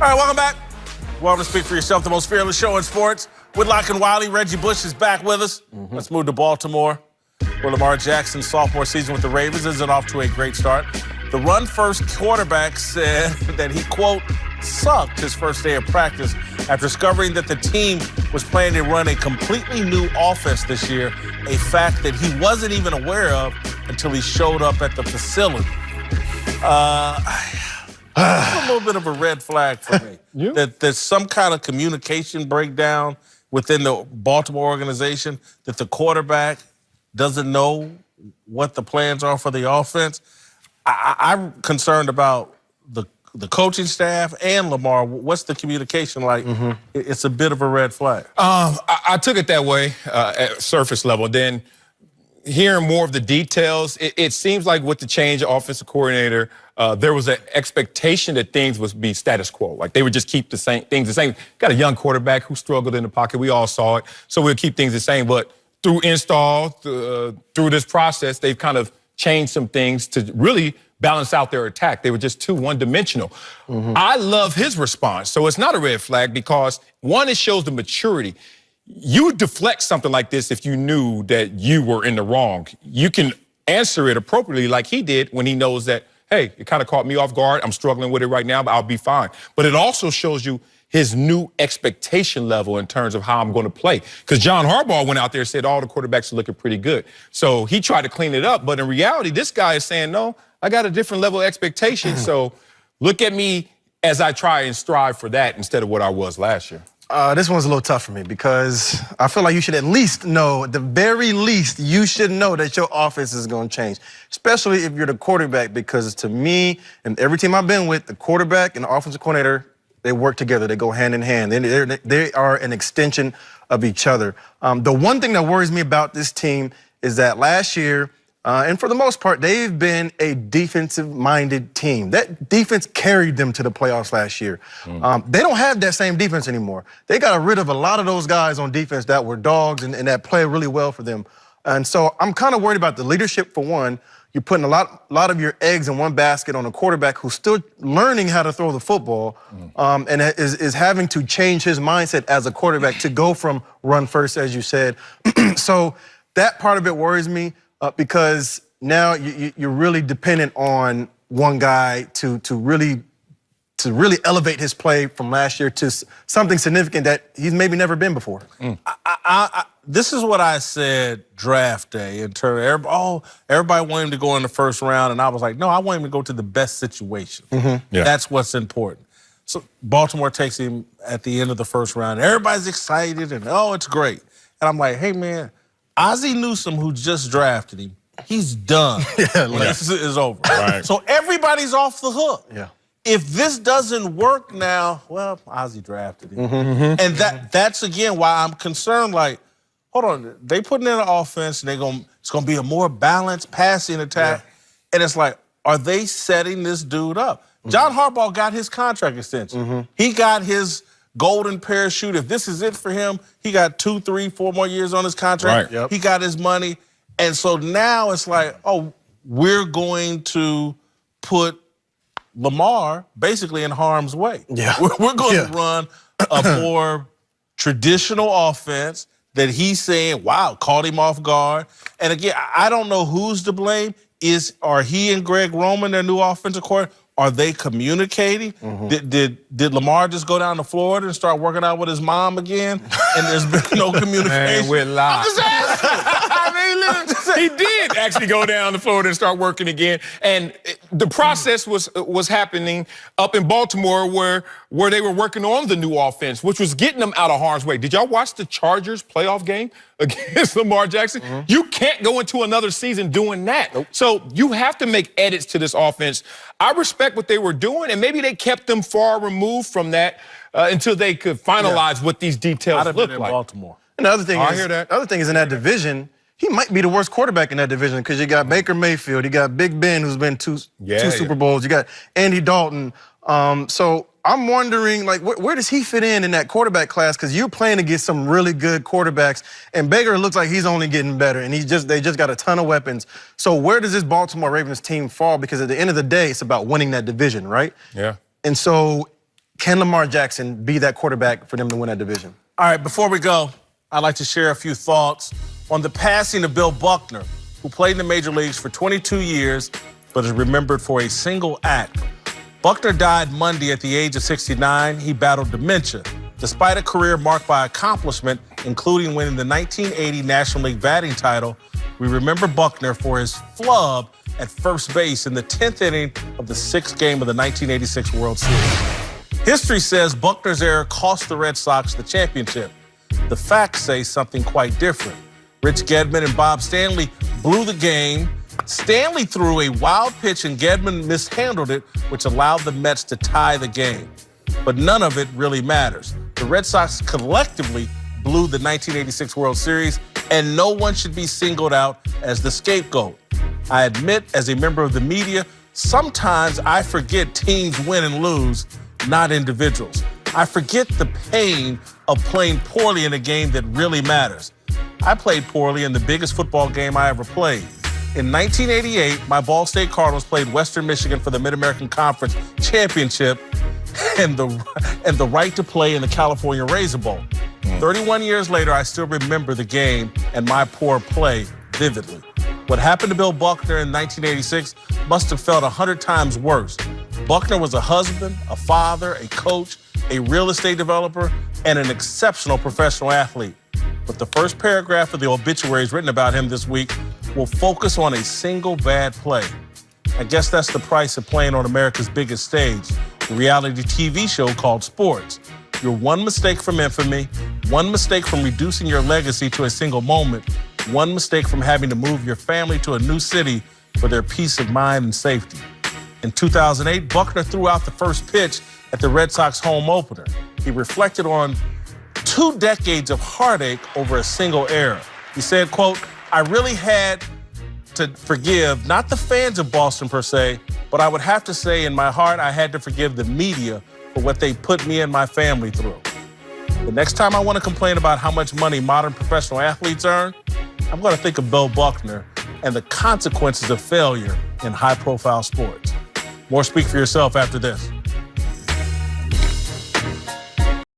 All right, welcome back. Welcome to Speak for Yourself, the most fearless show in sports. With Lock and Wiley, Reggie Bush is back with us. Let's move to Baltimore, where Lamar Jackson's sophomore season with the Ravens isn't off to a great start. The run-first quarterback said that he, quote, sucked his first day of practice after discovering that the team was planning to run a completely new offense this year, a fact that he wasn't even aware of until he showed up at the facility. That's a little bit of a red flag for me. That there's some kind of communication breakdown within the Baltimore organization, that the quarterback doesn't know what the plans are for the offense. I'm concerned about the coaching staff and Lamar. What's the communication like? It's a bit of a red flag. I took it that way at surface level. Then hearing more of the details, it seems like with the change of offensive coordinator, there was an expectation that things would be status quo. Like they would just keep the same things the same. Got a young quarterback who struggled in the pocket. We all saw it. So we'll keep things the same. But through install, through this process, they've kind of changed some things to really balance out their attack. They were just too one-dimensional. I love his response. So it's not a red flag because, one, it shows the maturity. You would deflect something like this if you knew that you were in the wrong. You can answer it appropriately like he did when he knows that, hey, it kind of caught me off guard. I'm struggling with it right now, but I'll be fine. But it also shows you his new expectation level in terms of how I'm going to play. Because John Harbaugh went out there and said all the quarterbacks are looking pretty good. So he tried to clean it up. But in reality, this guy is saying, no, I got a different level of expectation. So look at me as I try and strive for that instead of what I was last year. This one's a little tough for me because I feel like you should at least know, at the very least, you should know that your offense is going to change, especially if you're the quarterback, because to me, and every team I've been with, the quarterback and the offensive coordinator, they work together. They go hand in hand. They are an extension of each other. The one thing that worries me about this team is that last year, and for the most part, they've been a defensive-minded team. That defense carried them to the playoffs last year. They don't have that same defense anymore. They got rid of a lot of those guys on defense that were dogs and that play really well for them. And so I'm kind of worried about the leadership, for one. You're putting a lot of your eggs in one basket on a quarterback who's still learning how to throw the football and is having to change his mindset as a quarterback to go from run first, as you said. So that part of it worries me. Because now you're really dependent on one guy to really elevate his play from last year to something significant that he's maybe never been before. This is what I said draft day in terms of, everybody wanted him to go in the first round, and I was like, no, I want him to go to the best situation. That's what's important. So Baltimore takes him at the end of the first round. Everybody's excited, and it's great. And I'm like, hey, man, Ozzie Newsome, who just drafted him, he's done when this is over. So everybody's off the hook. If this doesn't work now, well, Ozzie drafted him. And that's, again, why I'm concerned, like, hold on, they putting in an offense, and it's going to be a more balanced passing attack. And it's like, are they setting this dude up? John Harbaugh got his contract extension. He got his golden parachute. If this is it for him, he got 2, 3, 4 more years on his contract. He got his money. And so now it's like, we're going to put Lamar basically in harm's way. We're going to run a more traditional offense that he's saying, wow, caught him off guard. And again, I don't know who's to blame. Are he and Greg Roman, their new offensive coordinator, are they communicating? Did Lamar just go down to Florida and start working out with his mom again? And there's been no communication? Man, we're live. I'm just asking. I mean, he did actually go down to Florida and start working again. And the process was happening up in Baltimore where they were working on the new offense, which was getting them out of harm's way. Did y'all watch the Chargers playoff game against Lamar Jackson? You can't go into another season doing that. So you have to make edits to this offense. I respect what they were doing, and maybe they kept them far removed from that until they could finalize what these details look like. Baltimore. And the other thing I hear that. The other thing is in that division, he might be the worst quarterback in that division because you got Baker Mayfield, you got Big Ben, who's been two Super Bowls, you got Andy Dalton. So I'm wondering, like, where does he fit in that quarterback class? Because you're playing against some really good quarterbacks, and Baker looks like he's only getting better, and they just got a ton of weapons. So where does this Baltimore Ravens team fall? Because at the end of the day, it's about winning that division, right? Yeah. And so can Lamar Jackson be that quarterback for them to win that division? All right, before we go, I'd like to share a few thoughts on the passing of Bill Buckner, who played in the major leagues for 22 years, but is remembered for a single act. Buckner died Monday at the age of 69. He battled dementia. Despite a career marked by accomplishment, including winning the 1980 National League batting title, we remember Buckner for his flub at first base in the 10th inning of the 6th game of the 1986 World Series. History says Buckner's error cost the Red Sox the championship. The facts say something quite different. Rich Gedman and Bob Stanley blew the game. Stanley threw a wild pitch and Gedman mishandled it, which allowed the Mets to tie the game. But none of it really matters. The Red Sox collectively blew the 1986 World Series, and no one should be singled out as the scapegoat. I admit, as a member of the media, sometimes I forget teams win and lose, not individuals. I forget the pain of playing poorly in a game that really matters. I played poorly in the biggest football game I ever played. In 1988, my Ball State Cardinals played Western Michigan for the Mid-American Conference Championship and the right to play in the California Razor Bowl. 31 years later, I still remember the game and my poor play vividly. What happened to Bill Buckner in 1986 must have felt 100 times worse. Buckner was a husband, a father, a coach, a real estate developer, and an exceptional professional athlete. But the first paragraph of the obituaries written about him this week will focus on a single bad play. I guess that's the price of playing on America's biggest stage, the reality TV show called sports. You're one mistake from infamy, one mistake from reducing your legacy to a single moment, one mistake from having to move your family to a new city for their peace of mind and safety. In 2008, Buckner threw out the first pitch at the Red Sox home opener. He reflected on 2 decades of heartache over a single error. He said, quote, "I really had to forgive, not the fans of Boston per se, but I would have to say in my heart I had to forgive the media for what they put me and my family through." The next time I want to complain about how much money modern professional athletes earn, I'm going to think of Bill Buckner and the consequences of failure in high-profile sports. More Speak for Yourself after this.